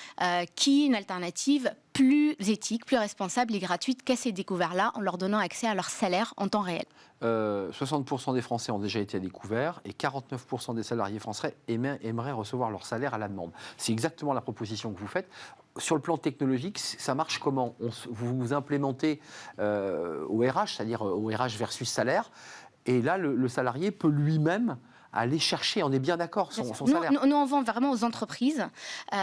qui est une alternative plus éthique, plus responsable et gratuite qu'à ces découverts-là, en leur donnant accès à leur salaire en temps réel. 60% des Français ont déjà été à découvert et 49% des salariés français aimeraient recevoir leur salaire à la demande. C'est exactement la proposition que vous faites. sur le plan technologique, ça marche comment? Vous implémentez au RH, c'est-à-dire au RH versus salaire, et là, le salarié peut lui-même aller chercher, on est bien d'accord, son salaire. Nous, on vend vraiment aux entreprises.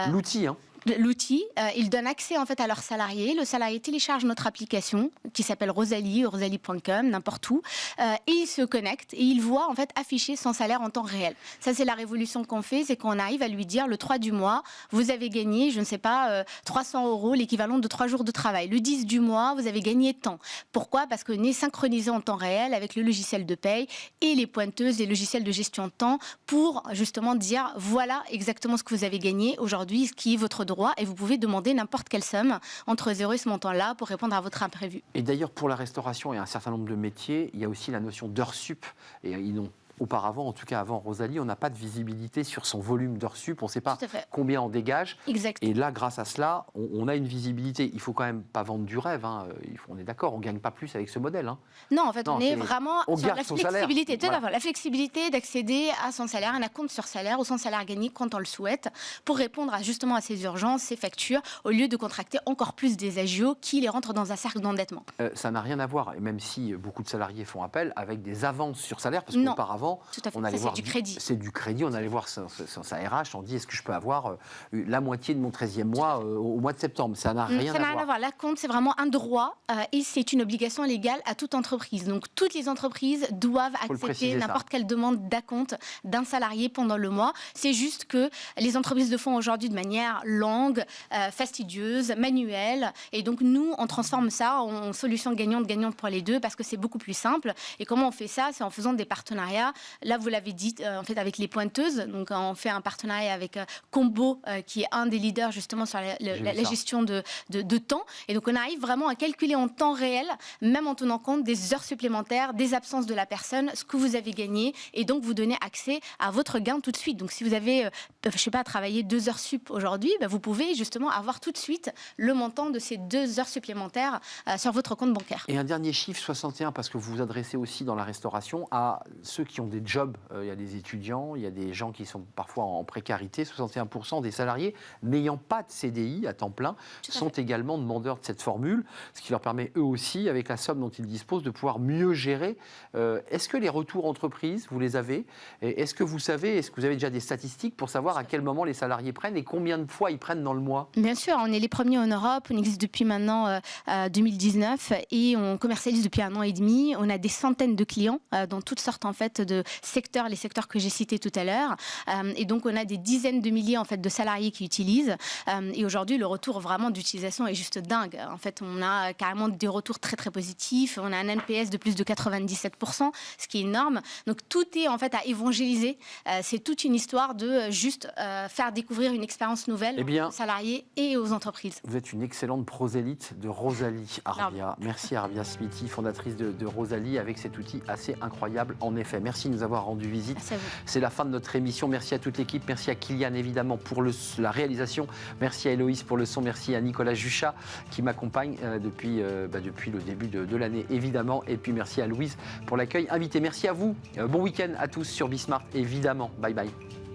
L'outil, hein. L'outil, il donne accès en fait à leurs salariés. Le salarié télécharge notre application qui s'appelle Rosalie, rosalie.com, n'importe où, et il se connecte et il voit en fait afficher son salaire en temps réel. Ça, c'est la révolution qu'on fait, c'est qu'on arrive à lui dire le 3 du mois, vous avez gagné, je ne sais pas, 300 €, l'équivalent de 3 jours de travail. Le 10 du mois, vous avez gagné tant. Pourquoi? Parce qu'on est synchronisé en temps réel avec le logiciel de paye et les pointeuses, les logiciels de gestion de temps pour justement dire voilà exactement ce que vous avez gagné aujourd'hui, ce qui est votre droit, et vous pouvez demander n'importe quelle somme entre 0 et ce montant-là pour répondre à votre imprévu. Et d'ailleurs, pour la restauration et un certain nombre de métiers, il y a aussi la notion d'heures sup. Et ils n'ont auparavant, en tout cas avant Rosalie, on n'a pas de visibilité sur son volume d'heures sup, on ne sait pas combien on dégage. Exact. Et là, grâce à cela, on a une visibilité. Il ne faut quand même pas vendre du rêve, hein. On est d'accord, on ne gagne pas plus avec ce modèle. Hein. Non, en fait, on est vraiment sur la flexibilité. Voilà. La flexibilité d'accéder à son salaire, un acompte sur salaire ou son salaire gagné quand on le souhaite, pour répondre justement à ses urgences, ses factures, au lieu de contracter encore plus des agios qui les rentrent dans un cercle d'endettement. Ça n'a rien à voir, et même si beaucoup de salariés font appel, avec des avances sur salaire, parce qu'auparavant, on allait voir du crédit. C'est du crédit, on allait voir sa RH, on dit est-ce que je peux avoir la moitié de mon 13e mois au mois de septembre? Ça n'a rien à voir. L'acompte, c'est vraiment un droit et c'est une obligation légale à toute entreprise. Donc toutes les entreprises doivent accepter n'importe quelle demande d'acompte d'un salarié pendant le mois. C'est juste que les entreprises le font aujourd'hui de manière longue, fastidieuse, manuelle. Et donc nous, on transforme ça en solution gagnante pour les deux parce que c'est beaucoup plus simple. Et comment on fait ça? C'est en faisant des partenariats. Là, vous l'avez dit, en fait, avec les pointeuses. Donc, on fait un partenariat avec Combo, qui est un des leaders justement sur la gestion de temps. Et donc, on arrive vraiment à calculer en temps réel, même en tenant compte des heures supplémentaires, des absences de la personne, ce que vous avez gagné, et donc vous donner accès à votre gain tout de suite. Donc, si vous avez, je ne sais pas, travaillé 2 heures sup aujourd'hui, vous pouvez justement avoir tout de suite le montant de ces 2 heures supplémentaires sur votre compte bancaire. Et un dernier chiffre, 61, parce que vous vous adressez aussi dans la restauration à ceux qui ont des jobs. Il y a des étudiants, il y a des gens qui sont parfois en précarité. 61% des salariés n'ayant pas de CDI à temps plein sont également demandeurs de cette formule, ce qui leur permet eux aussi, avec la somme dont ils disposent, de pouvoir mieux gérer. Est-ce que les retours entreprises, vous les avez? Est-ce que vous savez, est-ce que vous avez déjà des statistiques pour savoir à quel moment les salariés prennent et combien de fois ils prennent dans le mois? Bien sûr, on est les premiers en Europe, on existe depuis maintenant 2019 et on commercialise depuis 1 an et demi. On a des centaines de clients dans toutes sortes en fait de secteurs, les secteurs que j'ai cités tout à l'heure. Et donc, on a des dizaines de milliers en fait, de salariés qui utilisent. Et aujourd'hui, le retour vraiment d'utilisation est juste dingue. En fait, on a carrément des retours très, très positifs. On a un NPS de plus de 97%, ce qui est énorme. Donc, tout est en fait à évangéliser. C'est toute une histoire de juste faire découvrir une expérience nouvelle aux salariés et aux entreprises. Vous êtes une excellente prosélyte de Rosalie Arbia. Merci Arbia Smithy, fondatrice de Rosalie, avec cet outil assez incroyable en effet. Merci de nous avoir rendu visite. C'est la fin de notre émission. Merci à toute l'équipe. Merci à Kylian évidemment pour la réalisation. Merci à Héloïse pour le son. Merci à Nicolas Juchat qui m'accompagne depuis le début de l'année évidemment. Et puis merci à Louise pour l'accueil invité. Merci à vous. Bon week-end à tous sur Bismart évidemment. Bye bye.